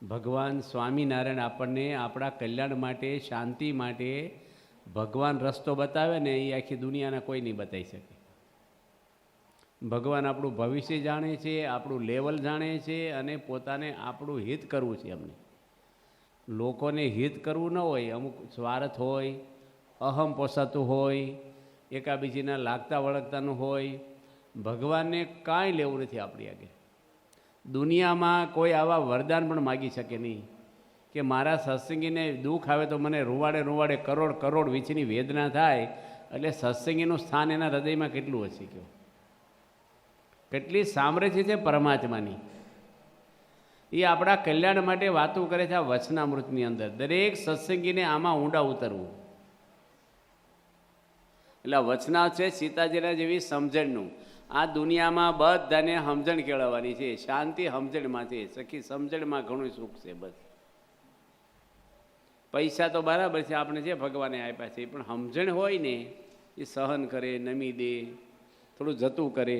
ભગવાન સ્વામિનારાયણ આપણને આપણા કલ્યાણ માટે, શાંતિ માટે ભગવાન રસ્તો બતાવે ને એ આખી દુનિયાના કોઈ નહીં બતાવી શકે. ભગવાન આપણું ભવિષ્ય જાણે છે, આપણું લેવલ જાણે છે અને પોતાને આપણું હિત કરવું છે. અમને લોકોને હિત કરવું ન હોય, અમુક સ્વાર્થ હોય, અહમ પોસાતું હોય, એકાબીજીના લાગતા વળગતાનું હોય. ભગવાનને કાંઈ લેવું નથી આપણી આગળ. દુનિયામાં કોઈ આવા વરદાન પણ માગી શકે નહીં કે મારા સત્સંગીને દુઃખ આવે તો મને રૂવાડે રૂવાડે કરોડ કરોડ વીછની વેદના થાય. એટલે સત્સંગીનું સ્થાન એના હૃદયમાં કેટલું હશે? કયો કેટલી સામ્રાજ્ય છે પરમાત્માની. એ આપણા કલ્યાણ માટે વાતો કરે છે આ વચનામૃતની અંદર. દરેક સત્સંગીને આમાં ઊંડા ઉતરવું. એટલે વચના છે સીતાજીના જેવી સમજણનું. આ દુનિયામાં બધાને સમજણ કેળવવાની છે. શાંતિ સમજણમાં છે સખી, સમજણમાં ઘણું સુખ છે. બસ પૈસા તો બરાબર છે, આપણે જે ભગવાને આપ્યા છે, પણ સમજણ હોય ને એ સહન કરે, નમી દે, થોડું જતું કરે.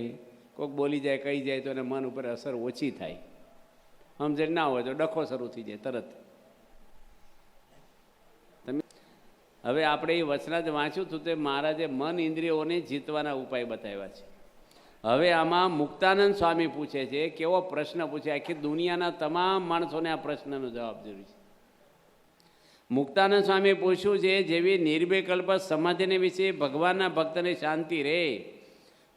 કોઈક બોલી જાય, કહી જાય તો એને મન ઉપર અસર ઓછી થાય. સમજણ ના હોય તો ડખો શરૂ થઈ જાય તરત. તમે હવે આપણે એ વચના જ વાંચ્યું હતું તે મહારાજે મન ઇન્દ્રિયોને જીતવાના ઉપાય બતાવ્યા છે. હવે આમાં મુક્તાનંદ સ્વામી પૂછે છે, કેવો પ્રશ્ન પૂછે, આખી દુનિયાના તમામ માણસોને આ પ્રશ્નનો જવાબ જરૂરી છે. મુક્તાનંદ સ્વામી પૂછ્યું છે, જેવી નિર્વિકલ્પ સમાધિને વિશે ભગવાનના ભક્તને શાંતિ રહે,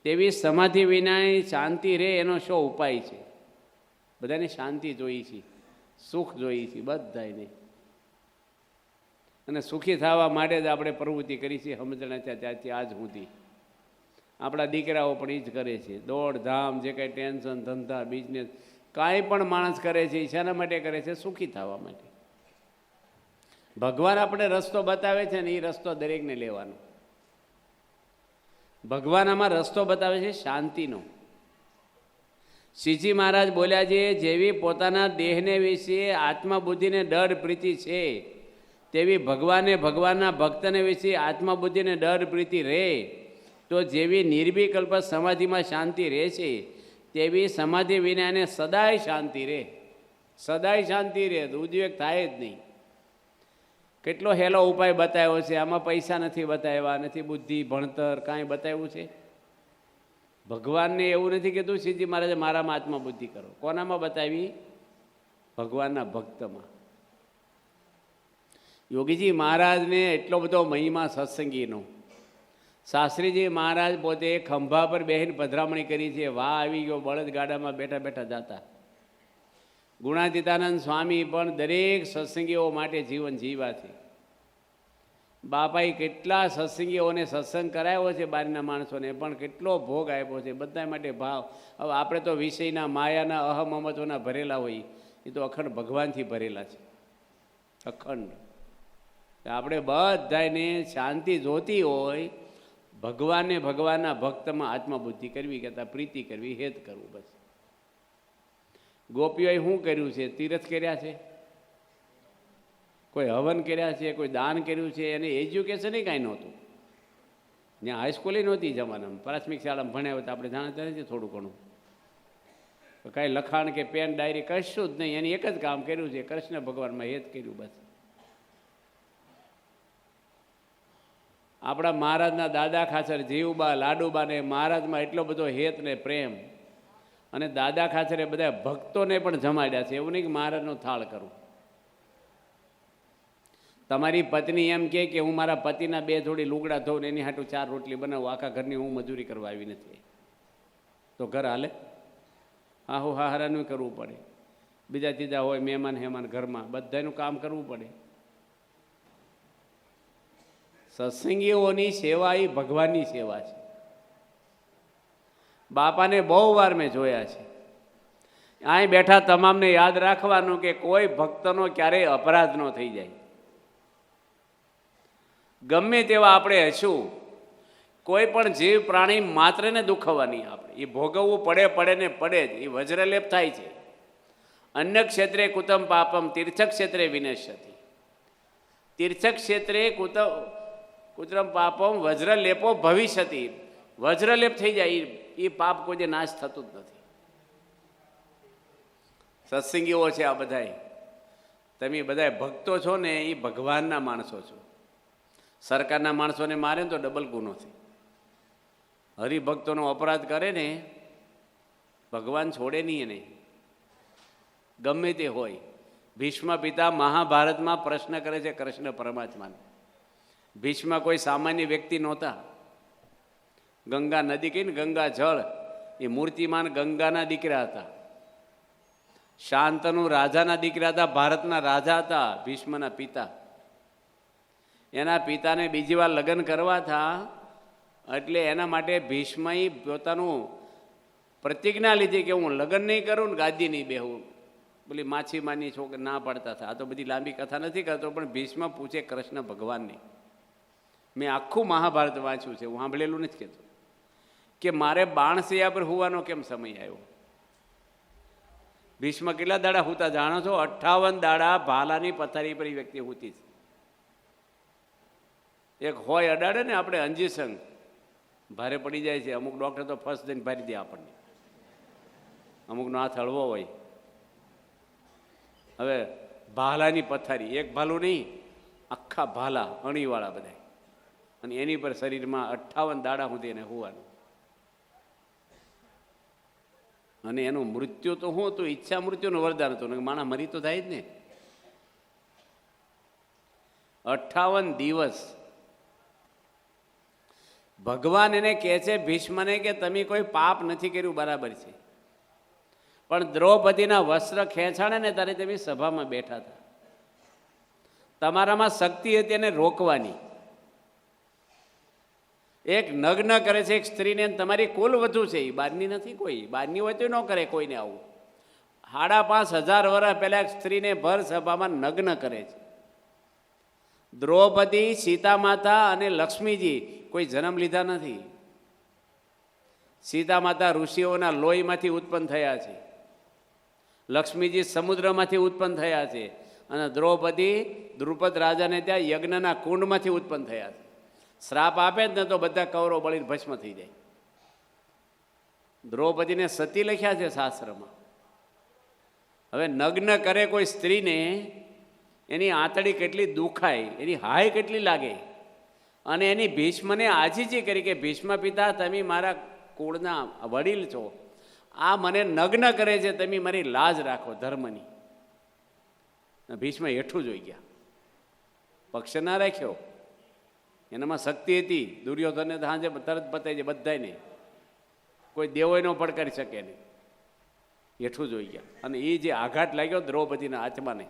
તેવી સમાધિ વિનાની શાંતિ રહે એનો શો ઉપાય છે? બધાને શાંતિ જોઈ છે, સુખ જોઈ છે બધાને, અને સુખી થવા માટે જ આપણે પ્રવૃત્તિ કરી છે સમજણા ત્યાંથી આજ સુધી. આપણા દીકરાઓ પણ એ જ કરે છે. દોડધામ જે કાંઈ ટેન્શન, ધંધા, બિઝનેસ કાંઈ પણ માણસ કરે છે એ શાના માટે કરે છે? સુખી થવા માટે. ભગવાન આપણે રસ્તો બતાવે છે ને એ રસ્તો દરેકને લેવાનો. ભગવાન આમાં રસ્તો બતાવે છે શાંતિનો. શ્રીજી મહારાજ બોલ્યા છે, જેવી પોતાના દેહને વિશે આત્મબુદ્ધિને ડર પ્રીતિ છે, તેવી ભગવાને ભગવાનના ભક્તને વિશે આત્મબુદ્ધિને ડર પ્રીતિ રહે તો જેવી નિર્વિકલ્પ સમાધિમાં શાંતિ રહે છે, તેવી સમાધિ વિનાને સદાય શાંતિ રહે. સદાય શાંતિ રહે તો ઉદ્વેગ થાય જ નહીં. કેટલો હેલો ઉપાય બતાવ્યો છે. આમાં પૈસા નથી બતાવ્યા, નથી બુદ્ધિ, ભણતર કાંઈ બતાવ્યું છે. ભગવાનને એવું નથી કીધું શ્રીજી મહારાજે મારામાં આત્મબુદ્ધિ કરો. કોનામાં બતાવી? ભગવાનના ભક્તમાં. યોગીજી મહારાજને એટલો બધો મહિમા સત્સંગીનો. શાસ્ત્રીજી મહારાજ પોતે ખંભા પર બેહીને પધરામણી કરી છે. વાહ આવી ગયો, બળદ ગાડામાં બેઠા બેઠા જાતા. ગુણાતીતાનંદ સ્વામી પણ દરેક સત્સંગીઓ માટે જીવન જીવા છે. બાપાએ કેટલા સત્સંગીઓને સત્સંગ કરાવ્યો છે, બહારના માણસોને, પણ કેટલો ભોગ આપ્યો છે બધા માટે ભાવ. હવે આપણે તો વિષયના, માયાના, અહમ મમત્વના ભરેલા હોય, એ તો અખંડ ભગવાનથી ભરેલા છે. અખંડ. આપણે બધાને શાંતિ જોતી હોય, ભગવાનને ભગવાનના ભક્તમાં આત્મબુદ્ધિ કરવી કરતાં પ્રીતિ કરવી, હેત કરવું. બસ ગોપીઓએ શું કર્યું છે? તીર્થ કર્યા છે, કોઈ હવન કર્યા છે, કોઈ દાન કર્યું છે. એને એજ્યુકેશન કાંઈ નહોતું. ત્યાં હાઈસ્કૂલે નહોતી જમાનામાં. પ્રાથમિક શાળામાં ભણ્યા હોય તો આપણે જાણતા નથી થોડું ઘણું. કાંઈ લખાણ કે પેન ડાયરી કશું જ નહીં. એની એક જ કામ કર્યું છે, કૃષ્ણ ભગવાનમાં હેત કર્યું. બસ આપણા મહારાજના દાદા ખાચર જીવબા, લાડુબાને મહારાજમાં એટલો બધો હેત ને પ્રેમ. અને દાદા ખાચરે બધા ભક્તોને પણ જમાડ્યા છે. એવું નહીં કે મહારાજનો થાળ કરું. તમારી પત્ની એમ કે હું મારા પતિના 2 જોડી લુગડા ધોઉં ને એની હાટું 4 રોટલી બનાવું, આખા ઘરની હું મજૂરી કરવા આવી નથી, તો ઘર હાલે? હાહુ હાહરાનું કરવું પડે. બીજા ત્રીજા હોય મહેમાન હેમાન ઘરમાં, બધાનું કામ કરવું પડે. સત્સંગીઓની સેવા એ ભગવાનની સેવા છે. બાપાને બહુ વાર મેં જોયા છે. અહીં બેઠા તમામને યાદ રાખવાનું કે કોઈ ભક્તનો ક્યારેય અપરાધ ન થઈ જાય. ગમે તેવા આપણે હશું, કોઈ પણ જીવ પ્રાણી માત્રને દુખવવાની આપણે. એ ભોગવવું પડે ને પડે જ. એ વજ્રલેપ થાય છે. અન્ય ક્ષેત્રે કુતમ પાપમ તીર્થ ક્ષેત્રે વિનશ્યતિ. તીર્થ ક્ષેત્રે કુતમ પાપમ વજ્રલેપો ભવિષ્યતિ. વજ્રલેપ થઈ જાય એ પાપ કોઈ જે નાશ થતું જ નથી. સત્સંગીઓ છે આ બધાય. તમે બધા ભક્તો છો ને એ ભગવાનના માણસો છો. સરકારના માણસોને મારે ને તો ડબલ ગુનો છે. હરિભક્તોનો અપરાધ કરે ને ભગવાન છોડે નહીં એને, ગમે તે હોય. ભીષ્મ પિતા મહાભારતમાં પ્રશ્ન કરે છે કૃષ્ણ પરમાત્માને. ભીષ્મ કોઈ સામાન્ય વ્યક્તિ નહોતા. ગંગા નદી કહીને ગંગા જળ, એ મૂર્તિમાન ગંગાના દીકરા હતા. શાંતનુ રાજાના દીકરા હતા, ભારતના રાજા હતા ભીષ્મના પિતા. એના પિતાને બીજી વાર લગ્ન કરવા હતા એટલે એના માટે ભીષ્મએ પોતાનું પ્રતિજ્ઞા લીધી કે હું લગ્ન નહીં કરું ને ગાદી નહીં બેહું. બોલી માછીમારની છોકરી ના પાડતા હતા. આ તો બધી લાંબી કથા નથી કરતો, પણ ભીષ્મ પૂછે કૃષ્ણ ભગવાનને. મેં આખું મહાભારત વાંચ્યું છે, હું સાંભળેલું નથી કહેતો કે મારે બાણસૈયા પર હોવાનો કેમ સમય આવ્યો. ભીષ્મ કેટલા દાડા હોતા જાણો છો? 58 દાડા ભાલાની પથારી પર એ વ્યક્તિ હોતી છે. એક હોય અડાડે ને આપણે અંજીસંગ ભારે પડી જાય છે. અમુક ડૉક્ટર તો ફર્સ્ટ દઈને ભારી દે આપણને, અમુકનો હાથ હળવો હોય. હવે ભાલાની પથારી, એક ભાલું નહીં, આખા ભાલા અણીવાળા બધા, અને એની પર શરીરમાં 58 દાડા સુધી એને હોવાનું. અને એનું મૃત્યુ તો શું હતું? ઈચ્છા મૃત્યુનું વરદાન હતું. માણસ મરી તો થાય જ ને. 58 દિવસ ભગવાન એને કહે છે ભીષ્મને કે તમે કોઈ પાપ નથી કર્યું, બરાબર છે, પણ દ્રૌપદીના વસ્ત્ર ખેંચાણે ને ત્યારે તમે સભામાં બેઠા હતા. તમારામાં શક્તિ હતી એને રોકવાની. એક નગ્ન કરે છે એક સ્ત્રીને, તમારી કુલ વધુ છે, એ બહારની નથી. કોઈ બહારની હોય તો ન કરે કોઈને આવું. 5,500 વર્ષ પહેલા એક સ્ત્રીને ભર સભામાં નગ્ન કરે છે. દ્રૌપદી, સીતા માતા અને લક્ષ્મીજી કોઈ જન્મ લીધા નથી. સીતા માતા ઋષિઓના લોહીમાંથી ઉત્પન્ન થયા છે, લક્ષ્મીજી સમુદ્રમાંથી ઉત્પન્ન થયા છે, અને દ્રૌપદી દ્રુપદ રાજાને ત્યાં યજ્ઞના કુંડમાંથી ઉત્પન્ન થયા છે. શ્રાપ આપે જ ને તો બધા કૌરવ બળીને ભસ્મ થઈ જાય. દ્રૌપદીને સતી લખ્યા છે શાસ્ત્રમાં. હવે નગ્ન કરે કોઈ સ્ત્રીને, એની આંતળી કેટલી દુખાય, એની હાય કેટલી લાગે. અને એની ભીષ્મને આજીજી કરી કે ભીષ્મ પિતા, તમે મારા કુળના વડીલ છો, આ મને નગ્ન કરે છે, તમે મારી લાજ રાખો ધર્મની. ભીષ્મ હેઠું જોઈ ગયા, પક્ષ ના રાખ્યો. એનામાં શક્તિ હતી. દુર્યોધનને સાંજે તરત પતાવી જાય બધાને, કોઈ દેવોય ન પડકારી શકે નહીં. હેઠું જોઈ ગયા. અને એ જે આઘાત લાગ્યો દ્રૌપદીના હાથમાં ને,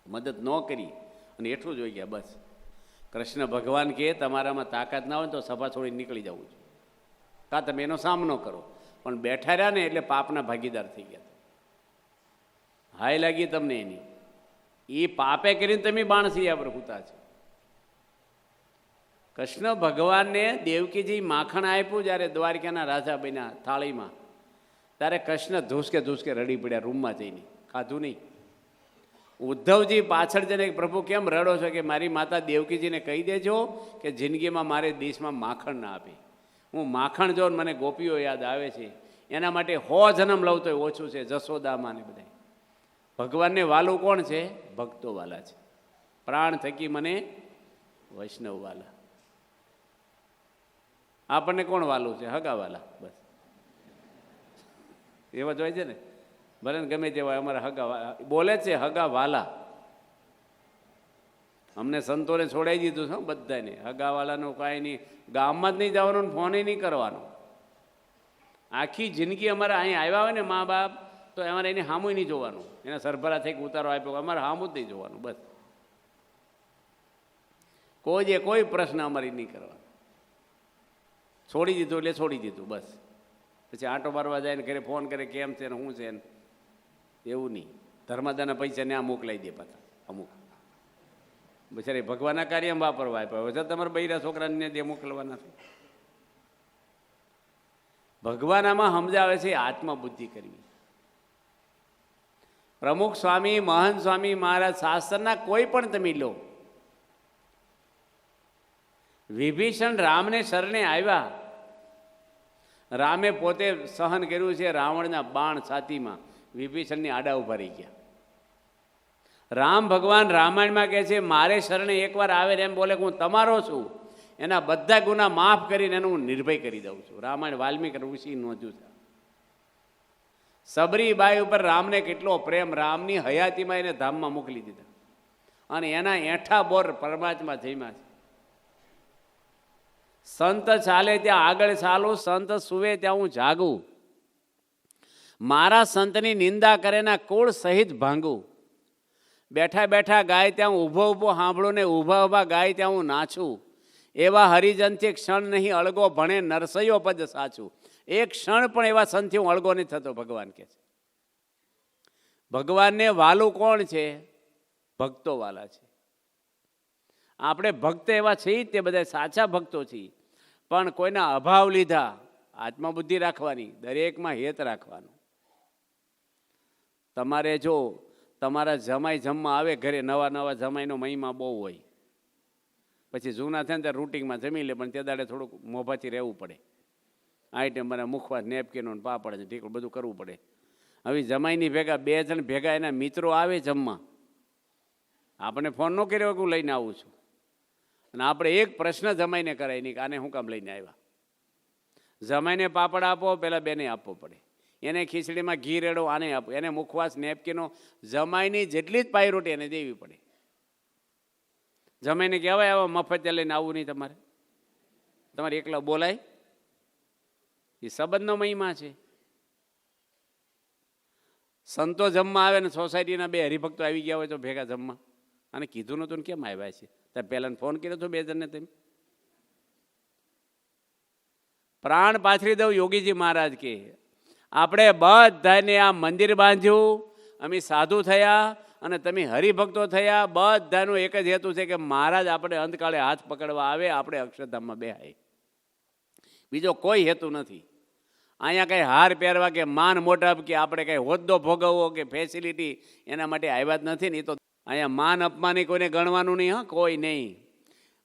મદદ ન કરી અને હેઠું જોઈ ગયા. બસ કૃષ્ણ ભગવાન કહે તમારામાં તાકાત ના હોય તો સભા છોડીને નીકળી જવું છે, કાં તમે એનો સામનો કરો. પણ બેઠા રહ્યા ને એટલે પાપના ભાગીદાર થઈ ગયા. હાય લાગી તમને એની. એ પાપે કરીને તમે બાણસૈયા પર હુતા છે. કૃષ્ણ ભગવાનને દેવકીજી માખણ આપ્યું જ્યારે દ્વારકાના રાજા બન્યા થાળીમાં, ત્યારે કૃષ્ણ ધૂસકે ધૂસકે રડી પડ્યા રૂમમાં જઈને, ખાધું નહીં. ઉદ્ધવજી પાછળ જઈને પ્રભુ કેમ રડો છો? કે મારી માતા દેવકીજીને કહી દેજો કે જિંદગીમાં મારે દેશમાં માખણ ના આપે. હું માખણ જોઉં મને ગોપીઓ યાદ આવે છે, એના માટે 100 જન્મ લઉં તો ઓછું છે. જશોદામાં ને બધા ભગવાનને વાલું કોણ છે? ભક્તો વાલા છે. પ્રાણ થકી મને વૈષ્ણવ વાલા. આપણને કોણ વાલું છે? હગાવાલા. બસ એવા જ હોય છે ને. ભલે ગમે તેવા અમારા હગા બોલે છે હગા વાલા. અમને સંતોને છોડાઈ દીધું છે બધાને. હગાવાલાનું કાંઈ નહીં, ગામમાં જ નહીં જવાનું, ફોન નહીં કરવાનો. આખી જિંદગી અમારે અહીં આવ્યા હોય ને મા બાપ, તો અમારે એને સામું નહીં જોવાનું. એના સરભરા થઈ ઉતારો આપ્યો, અમારે સામું જ નહીં જોવાનું. બસ કોઈ પ્રશ્ન અમારી નહીં કરવાનો. છોડી દીધું એટલે છોડી દીધું બસ. પછી આંટો મારવા જાય ને ઘરે ફોન કરે કેમ છે ને શું છે ને, એવું નહીં. ધર્માદાના પૈસા ને આ મોકલાઈ દે પાછા અમુક. બિચારી ભગવાનના કાર્યમાં વાપરવા આપ્યા. હવે તમારા બૈરા છોકરાને જે મોકલવાના છે. ભગવાન આમાં સમજાવે છે આત્મબુદ્ધિ કરવી. પ્રમુખ સ્વામી, મહંત સ્વામી મહારાજ શાસ્ત્રના કોઈ પણ તમે લો. વિભીષણ રામને શરણે આવ્યા. રામે પોતે સહન કર્યું છે રાવણના બાણ છાતીમાં. વિભીષણની આડા ઉભા રહી ગયા. રામ ભગવાન રામાયણમાં કહે છે મારે શરણે એકવાર આવે ને એમ બોલે કે હું તમારો છું, એના બધા ગુના માફ કરીને એનું હું નિર્ભય કરી દઉં છું. રામાયણ વાલ્મીક ઋષિ નોંધ્યું છે. સબરીબાઈ ઉપર રામને કેટલો પ્રેમ, રામની હયાતીમાં એને ધામમાં મોકલી દીધા અને એના એઠા બોર પરમાત્મા જમ્યા છે. સંત ચાલે ત્યાં આગળ ચાલું, સંત સુવે ત્યાં હું જાગું, મારા સંતની નિંદા કરે ના કુળ સહિત ભાંગું, બેઠા બેઠા ગાય ત્યાં ઊભો ઊભો સાંભળું ને ઊભા ઊભા ગાય ત્યાં હું નાચું, એવા હરિજનથી ક્ષણ નહીં અળગો ભણે નરસૈયો પદ સાચું. એક ક્ષણ પણ એવા સંતથી હું અળગો નથી થતો, ભગવાન કહે છે. ભગવાનને વાલું કોણ છે? ભક્તો વાલા છે. આપણે ભક્ત એવા છીએ, તે બધા સાચા ભક્તો છીએ, પણ કોઈના અભાવ લીધા આત્મબુદ્ધિ રાખવાની, દરેકમાં હેત રાખવાનું. તમારે જો તમારા જમાઈ જમવા આવે ઘરે, નવા નવા જમાઈનો મહિમા બહુ હોય, પછી જૂના થાય ને ત્યારે રૂટિંગમાં જમી લે, પણ તે દાડે થોડુંક મોભાથી રહેવું પડે. આઈટમ મને મુખવાસ, નેપકીનો, પાપડ ને ઢીકડું બધું કરવું પડે. હવે જમાઈની ભેગા 2 જણ ભેગા એના મિત્રો આવે જમવા, આપણે ફોન ન કર્યો કે હું લઈને આવું છું, અને આપણે એક પ્રશ્ન જમાઈને કરાય નહીં કે આને શું કામ લઈને આવ્યા. જમાઈને પાપડ આપો, પેલા બેને આપવો પડે, એને ખીચડીમાં ઘી રેડો, આને આપો, એને મુખવાસ નેપકીનો, જમાઈની જેટલી જ પાય રોટી એને દેવી પડે. જમાઈને કહેવાય આવા મફત લઈને આવવું નહીં, તમારે એકલા બોલાય? એ સંબંધનો મહિમા છે. સંતો જમવા આવે ને સોસાયટીના 2 હરિભક્તો આવી ગયા હોય તો ભેગા જમવા, અને કીધું નહોતું ને કેમ આવ્યા છે? ત્યારે પહેલાં ફોન કર્યો હતો 2 જણને, તેમ પ્રાણ પાથરી દઉં. યોગીજી મહારાજ કે આપણે બધાને આ મંદિર બાંધ્યું, અમે સાધુ થયા અને તમે હરિભક્તો થયા, બધાનું એક જ હેતુ છે કે મહારાજ આપણે અંતકાળે હાથ પકડવા આવે, આપણે અક્ષરધામમાં બેહાય. બીજો કોઈ હેતુ નથી. અહીંયા કંઈ હાર પહેરવા કે માન મોઢાપ કે આપણે કંઈ હોદ્દો ભોગવવો કે ફેસિલિટી, એના માટે આવ્યા જ નથી ને. એ તો અહીંયા માન અપમાની કોઈને ગણવાનું નહીં, હા, કોઈ નહીં.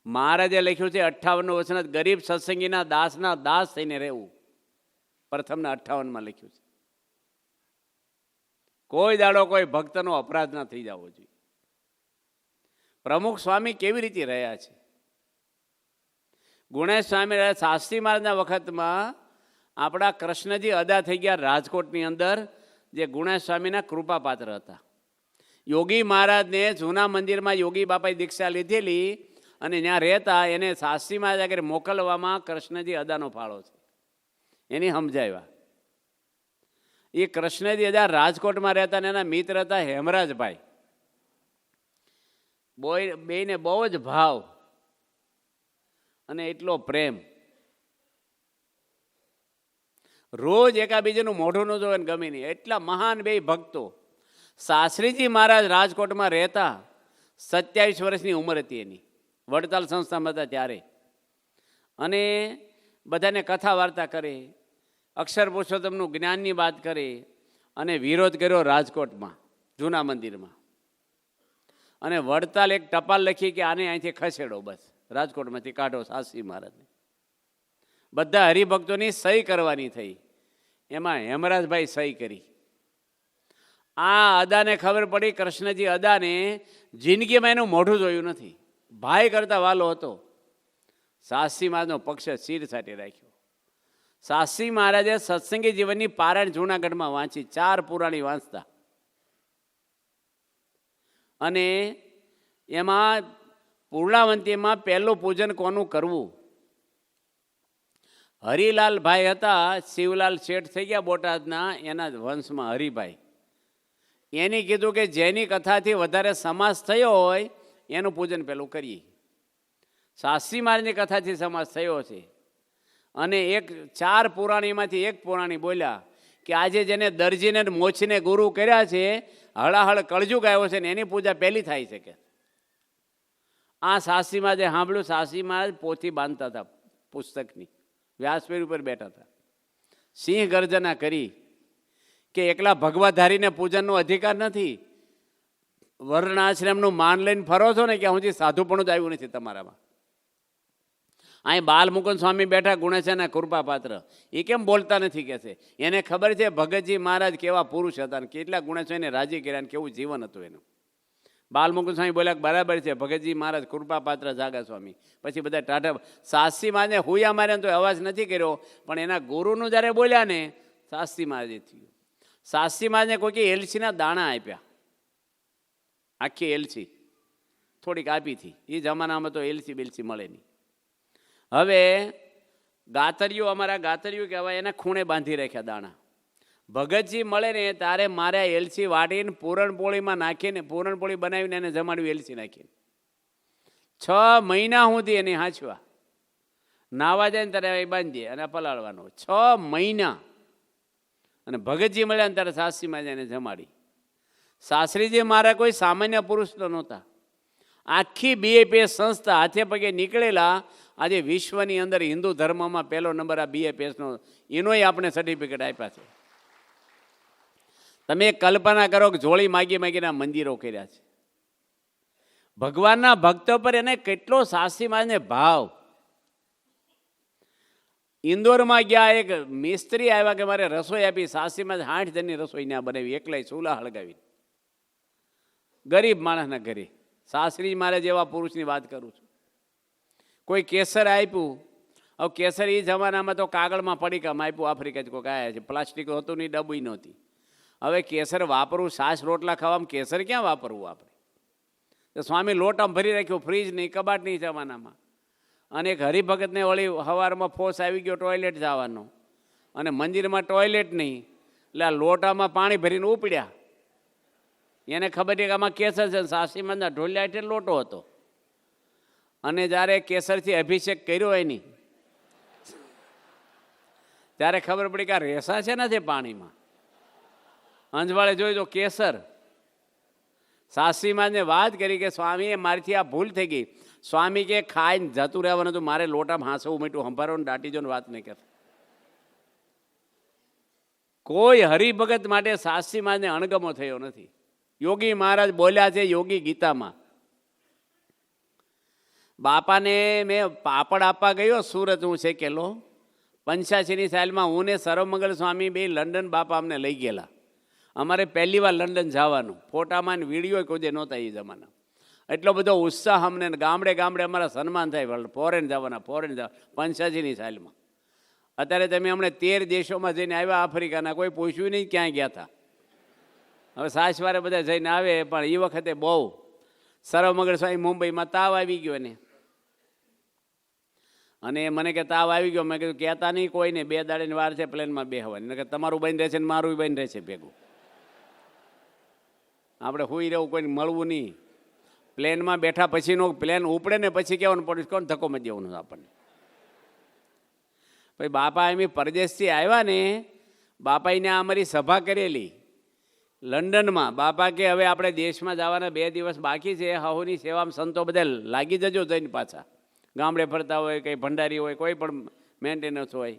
મહારાજે લખ્યું છે 58 વચન, ગરીબ સત્સંગીના દાસના દાસ થઈને રહેવું. પ્રથમના 58માં લખ્યું છે. કોઈ દાડો કોઈ ભક્તનો અપરાધ ના થઈ જવો જોઈએ. પ્રમુખ સ્વામી કેવી રીતે રહ્યા છે? ગુણેશ સ્વામી રહ્યા. શાસ્ત્રી મહારાજના વખતમાં આપણા કૃષ્ણજી અદા થઈ ગયા રાજકોટની અંદર, જે ગુણેશ સ્વામીના કૃપાપાત્ર હતા. યોગી મહારાજને જૂના મંદિરમાં યોગી બાપાએ દીક્ષા લીધેલી અને ત્યાં રહેતા, એને શાસ્ત્રી મહારાજ આગળ મોકલવામાં કૃષ્ણજી અદાનો ફાળો છે, એની સમજાવ્યા. એ કૃષ્ણજી અદા રાજકોટમાં રહેતા ને એના મિત્ર હતા હેમરાજભાઈ. બેયને બહુ જ ભાવ અને એટલો પ્રેમ. રોજ એકાબીજાનું મોઢું ન જોવે ને ગમે નહીં, એટલા મહાન 2 ભક્તો. શાસ્ત્રીજી મહારાજ રાજકોટમાં રહેતા, 27 વર્ષની ઉંમર હતી એની, વડતાલ સંસ્થામાં હતા ત્યારે, અને બધાને કથા વાર્તા કરે, અક્ષર પુરુષોત્તમનું જ્ઞાનની વાત કરે, અને વિરોધ કર્યો રાજકોટમાં જૂના મંદિરમાં. અને વડતાલ એક ટપાલ લખી કે આને અહીંથી ખસેડો, બસ રાજકોટમાંથી કાઢો શાસ્ત્રી મહારાજને. બધા હરિભક્તોની સહી કરવાની થઈ, એમાં હેમરાજભાઈ સહી કરી. આ અદાને ખબર પડી, કૃષ્ણજી અદાને જિંદગીમાં એનું મોઢું જોયું નથી, ભાઈ કરતા વાલો હતો. શાસ્ત્રી મહારાજનો પક્ષ શિર સાથે રાખ્યો. શાસ્ત્રી મહારાજે સત્સંગી જીવનની પારાયણ જૂનાગઢમાં વાંચી, 4 પુરાણી વાંચતા, અને એમાં પૂર્ણાવંતીમાં પહેલું પૂજન કોનું કરવું? હરિલાલ ભાઈ હતા, શિવલાલ શેઠ થઈ ગયા બોટાદના, એના વંશમાં હરિભાઈ. એની કીધું કે જેની કથાથી વધારે સમાસ થયો હોય એનું પૂજન પેલું કરીએ. શાસ્ત્રી મહારાજની કથાથી સમાસ થયો છે, અને 4 પુરાણીમાંથી એક પુરાણી બોલ્યા કે આજે જેને દરજીને મોચીને ગુરુ કર્યા છે, હળાહળ કળજુગ આવ્યો છે ને એની પૂજા પહેલી થાય છે કે. આ શાસ્ત્રી મહારાજે સાંભળ્યું. શાસ્ત્રી મહારાજ પોથી બાંધતા હતા પુસ્તકની, વ્યાસપીઠ ઉપર બેઠા હતા. સિંહ ગર્જના કરી કે એકલા ભગવાધારીને પૂજનનો અધિકાર નથી, વર્ણાશ્રમનું માન લઈને ફરો છો ને, કે હું સાધુપણું જ આવ્યું નથી તમારામાં. અહીં બાલમુકુંદ સ્વામી બેઠા, ગુણેશના કૃપાપાત્ર, એ કેમ બોલતા નથી કે છે? એને ખબર છે ભગતજી મહારાજ કેવા પુરુષ હતા ને કેટલા ગુણેશોને રાજી કર્યા ને કેવું જીવન હતું એનું. બાલમુકુંદ સ્વામી બોલ્યા બરાબર છે, ભગતજી મહારાજ કૃપાપાત્ર જાગા સ્વામી. પછી બધા ટાટા શાસ્ત્રી મહારાજને હુયા માર્યા તો અવાજ નથી કર્યો, પણ એના ગુરુનું જ્યારે બોલ્યા ને શાસ્ત્રી મહારાજે થયું. શાસ્ત્રી મહારાજને કોઈ એલચીના દાણા આપ્યા, આખી એલચી થોડીક આપી હતી. એ જમાનામાં તો એલચી બેલચી મળે નહીં. હવે ગાતરીઓ, અમારા ગાતરીઓ કહેવાય, એના ખૂણે બાંધી રાખ્યા દાણા. ભગતજી મળે ને તારે મારે એલચી વાટીને પૂરણપોળીમાં નાખીને પૂરણપોળી બનાવીને એને જમાડ્યું, એલચી નાખીને 6 મહિના સુધી એને હાંચવા. નાવા જાય ને ત્યારે એ બાંધીએ અને પલાળવાનો 6 મહિના. અને ભગતજી મળ્યા ને ત્યારે શાસ્ત્રીમાં જઈને જમાડી. શાસ્ત્રીજી મારા કોઈ સામાન્ય પુરુષ તો નહોતા. આખી BAPS સંસ્થા હાથે પગે નીકળેલા. આજે વિશ્વની અંદર હિન્દુ ધર્મમાં પહેલો નંબર આ BAPSનો, એનોય આપણે સર્ટિફિકેટ આપ્યા છે. તમે કલ્પના કરો કે જોડી માગી માગીને મંદિરો કર્યા છે. ભગવાનના ભક્તો પર એને કેટલો શાસ્ત્રી મહારાજને ભાવ. ઇન્દોરમાં ગયા, એક મિસ્ત્રી આવ્યા કે મારે રસોઈ આપી. શાસ્ત્રી મહારાજ 60 જણની રસોઈ ના બનાવી, એકલાય ચૂલા હળગાવી, ગરીબ માણસના ઘરે. શાસ્ત્રી મારે જેવા પુરુષની વાત કરું છું. કોઈ કેસર આપ્યું. હવે કેસર એ જમાનામાં તો કાગળમાં પડીકામાં આપ્યું, આફ્રિકાથી કોઈ આવ્યા છે, પ્લાસ્ટિક હતું નહીં, ડબ્બી નહોતી. હવે કેસર વાપરવું, છાશ રોટલા ખાવામાં કેસર ક્યાં વાપરવું આપણે? તો સ્વામી લોટામાં ભરી રાખ્યું, ફ્રીજ નહીં, કબાટ નહીં જમાનામાં. અને એક હરિભગતને વળી સવારમાં ફોસ આવી ગયો ટોયલેટ જવાનો, અને મંદિરમાં ટોયલેટ નહીં, એટલે આ લોટામાં પાણી ભરીને ઉપડ્યા. એને ખબર છે કે આમાં કેસર છે. શાસ્ત્રીમાં ઢોલિયા એટલે લોટો હતો. અને જ્યારે કેસરથી અભિષેક કર્યો એની, ત્યારે ખબર પડી કે આ રેસા છે ને તે પાણીમાં. અંજવાળે જોઈ તો કેસર. શાસ્ત્રી મહારાજને વાત કરી કે સ્વામી મારીથી આ ભૂલ થઈ ગઈ. સ્વામી કે ખાઈને જતું રહેવાનું હતું, મારે લોટામાં હાંસવું મીઠું સંભારો ને દાટી જો ને વાત નહીં કરતા. કોઈ હરિભગત માટે શાસ્ત્રી મહારાજને અણગમો થયો નથી. યોગી મહારાજ બોલ્યા છે યોગી ગીતામાં. બાપાને મેં પાપડ આપવા ગયો સુરત, હું શેકેલો 85ની સાલમાં. હું ને સર્વમંગલ સ્વામી બે લંડન બાપા અમને લઈ ગયેલા. અમારે પહેલી વાર લંડન જવાનું. ફોટામાં ને વિડીયો કોઈ નહોતા એ જમાના. એટલો બધો ઉત્સાહ અમને. ગામડે ગામડે અમારા સન્માન થાય, ફોરેન જવાના, ફોરેન જવા. 85ની સાલમાં. અત્યારે તમે હમણાં 13 દેશોમાં જઈને આવ્યા આફ્રિકાના, કોઈ પૂછ્યું નહીં ક્યાં ગયા હતા. હવે સાસવારે બધા જઈને આવે, પણ એ વખતે બહુ. સર્વમંગલ સ્વામી મુંબઈમાં તાવ આવી ગયો ને, અને મને કે તાવ આવી ગયો. મેં કીધું કહેતા નહીં કોઈને, 2 દાડાની વાર છે પ્લેનમાં બેહવાની. કે તમારું બંધ રહેશે ને મારું બંધ રહેશે ભેગું. આપણે હુઈ રહેવું, કોઈને મળવું નહીં. પ્લેનમાં બેઠા પછીનો પ્લેન ઉપડે ને પછી કહેવાનું પડે કોણ ધક્કો મત દેવાનું આપણને. પછી બાપા એમ પરદેશથી આવ્યા ને, બાપાઈને અમારી સભા કરેલી લંડનમાં. બાપા કે હવે આપણે દેશમાં જવાના 2 દિવસ બાકી છે, હાહુની સેવામાં સંતો બધા લાગી જજો જઈને પાછા. ગામડે ફરતા હોય, કંઈ ભંડારી હોય, કોઈ પણ મેન્ટેનન્સ હોય.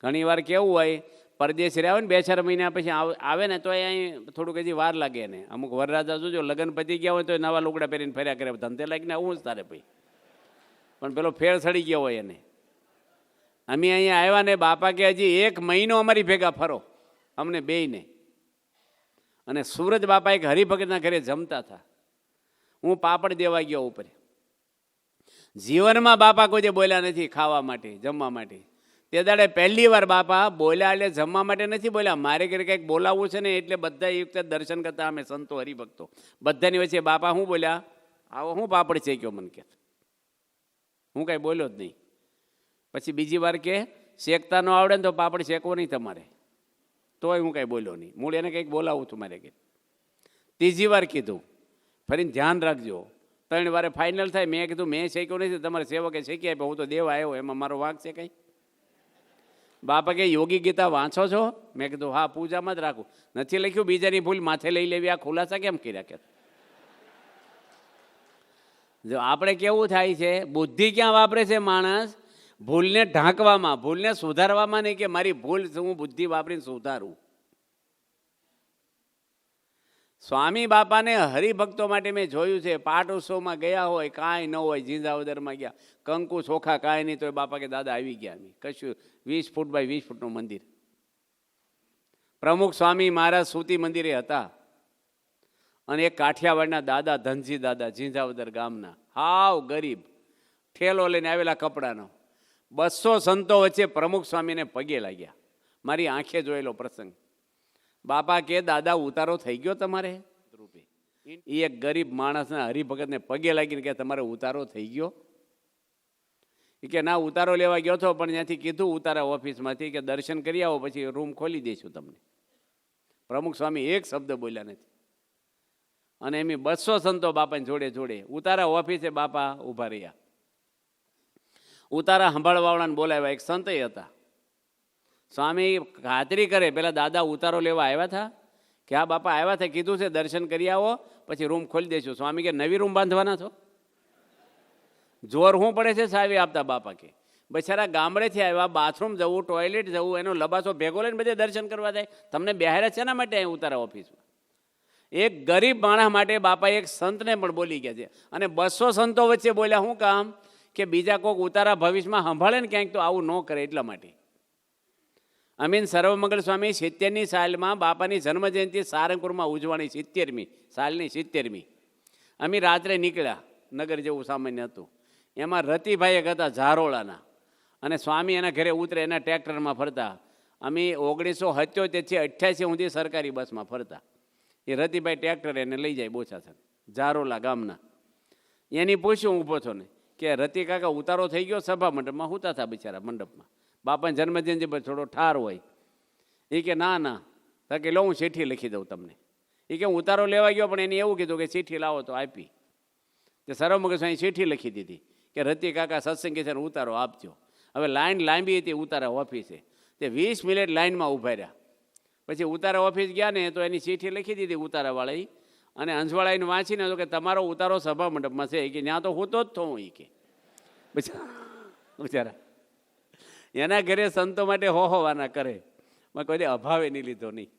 ઘણી વાર કેવું હોય, પરદેશ રહ્યા હોય ને 2-4 મહિના પછી આવે ને તો અહીં થોડુંક હજી વાર લાગે ને. અમુક વરરાજા જોજો લગ્ન પતી ગયા હોય તો નવા લુગડા પહેરીને ફર્યા કરે, ધંધે લાગીને આવું જ તારે ભાઈ. પણ પેલો ફેર સડી ગયો હોય એને. અમે અહીંયા આવ્યા ને, બાપા કે હજી 1 મહિનો અમારી ભેગા ફરો અમને બેયને. અને સુરજ બાપા એક હરિભગતના ઘરે જમતા હતા. હું પાપડ દેવા ગયો ઉપર. જીવનમાં બાપા કોઈ બોલ્યા નથી ખાવા માટે, જમવા માટે. તે દાડે પહેલી વાર બાપા બોલ્યા, એટલે જમવા માટે નથી બોલ્યા. મારે ઘરે કંઈક બોલાવવું છે ને, એટલે બધા એક દર્શન કરતા અમે સંતો હરિભક્તો બધાની વચ્ચે. બાપા શું બોલ્યા, આવો હું પાપડ શેક્યો મને કે. હું કાંઈ બોલ્યો જ નહીં. પછી બીજી વાર કે શેકતા ન આવડે ને તો પાપડ શેકવો નહીં તમારે, તોય હું કાંઈ બોલ્યો નહીં. મૂળ એને કંઈક બોલાવું છું મારે કે. ત્રીજી વાર કીધું, ફરીને ધ્યાન રાખજો. 3 વારે ફાઇનલ થાય. મેં કીધું મેં શેક્યો નથી, તમારે સેવકે શેકી આપ્યો, હું તો દેવા આવ્યો, એમાં મારો વાંક છે કંઈ? બાપા કે યોગી ગીતા વાંચો છો? મેં કીધું હા, પૂજામાં જ રાખું. નથી લખ્યું બીજાની ભૂલ માથે લઈ લેવી, આ ખુલાસા કેમ કર્યા કે? જો આપણે કેવું થાય છે, બુદ્ધિ ક્યાં વાપરે છે માણસ? ભૂલને ઢાંકવામાં, ભૂલને સુધારવામાં નહીં, કે મારી ભૂલ હું બુદ્ધિ વાપરીને સુધારું. સ્વામી બાપાને હરિભક્તો માટે મેં જોયું છે, પાઠ ઉત્સવમાં ગયા હોય, કાંઈ ન હોય, ઝીંઝાવદરમાં ગયા, કંકુ ચોખા કાંઈ નહીં, તો બાપા કે દાદા આવી ગયા. અમે કશું 20 ફૂટ બાય 20 ફૂટનું મંદિર. પ્રમુખ સ્વામી મહારાજ સૂતી મંદિરે હતા, અને એક કાઠિયાવાડના દાદા ધનજી દાદા ઝીંઝાવદર ગામના હાવ ગરીબ, ઠેલો લઈને આવેલા કપડાનો, 200 સંતો વચ્ચે પ્રમુખ સ્વામીને પગે લાગ્યા. મારી આંખે જોયેલો પ્રસંગ. બાપા કે દાદા ઉતારો થઈ ગયો તમારે? રૂપે એ એક ગરીબ માણસના હરિભગતને પગે લાગીને કે તમારે ઉતારો થઈ ગયો? એ કે ના, ઉતારો લેવા ગયો હતો, પણ ત્યાંથી કીધું ઉતારા ઓફિસમાંથી કે દર્શન કરી આવો પછી રૂમ ખોલી દઈશું તમને. પ્રમુખ સ્વામી એક શબ્દ બોલ્યા નથી. અને એમ 200 સંતો બાપાને જોડે જોડે ઉતારા ઓફિસે બાપા ઊભા રહ્યા. ઉતારા સંભાળવાવાળાને બોલાવ્યા. એક સંત હતા. સ્વામી ખાતરી કરે, પેલા દાદા ઉતારો લેવા આવ્યા હતા? કે હા બાપા આવ્યા હતા, કીધું છે દર્શન કરી આવો પછી રૂમ ખોલી દઈશું. સ્વામી કે નવી રૂમ બાંધવાના છો? જોર શું પડે છે સાહેબ આપતા બાપા કે બચારા ગામડેથી આવ્યા, બાથરૂમ જવું, ટોયલેટ જવું, એનો લબાસો ભેગો લઈને બધે દર્શન કરવા જાય. તમને બેહાર્યા છે એના માટે અહીં ઉતારા ઓફિસમાં. એક ગરીબ માણસ માટે બાપા એક સંતને પણ બોલી ગયા છે. અને 200 સંતો વચ્ચે બોલ્યા શું કામ? કે બીજા કોઈક ઉતારા ભવિષ્યમાં સંભાળે ને ક્યાંક તો આવું ન કરે એટલા માટે. અમીન સર્વમંગળ સ્વામી 70ની સાલમાં બાપાની જન્મજયંતિ સારંગપુરમાં ઉજવણી, 70મી સાલની 70મી. અમે રાત્રે નીકળ્યા, નગર જેવું સામાન્ય હતું. એમાં રતિભાઈ એક હતા ઝારોળાના, અને સ્વામી એના ઘરે ઉતરે એના ટ્રેક્ટરમાં ફરતા. અમે 1977થી 88 સુધી સરકારી બસમાં ફરતા. એ રતિભાઈ ટ્રેક્ટર એને લઈ જાય બોચાસણ, ઝારોલા ગામના. એની પૂછ્યું ઊભો છો ને કે રતિ કાકા ઉતારો થઈ ગયો? સભા મંડપમાં હોતા હતા બિચારા મંડપમાં. બાપાની જન્મજયંતિ પર થોડો ઠાર હોય. એ કે ના ના, તો કે લો હું ચીઠી લખી દઉં તમને. એ કે ઉતારો લેવા ગયો, પણ એને એવું કીધું કે ચીઠી લાવો તો આપી. તે સર્વમંગળ સ્વામી ચીઠી લખી દીધી કે રતિ કાકા સત્સંગી છે ઉતારો આપજો. હવે લાઈન લાંબી હતી ઉતારા ઓફિસે. તે 20 મિનિટ લાઈનમાં ઊભા રહ્યા. પછી ઉતારા ઓફિસ ગયા ને તો એની ચીઠી લખી દીધી ઉતારાવાળાએ, અને અંજવાળાઈને વાંચીને તો કે તમારો ઉતારો સભા મંડપમાં છે. કે ત્યાં તો હું તો જ થઉં. એ કે બિચારા એના ઘરે સંતો માટે હોવાના કરે, કોઈ અભાવે નહીં લીધો નહીં.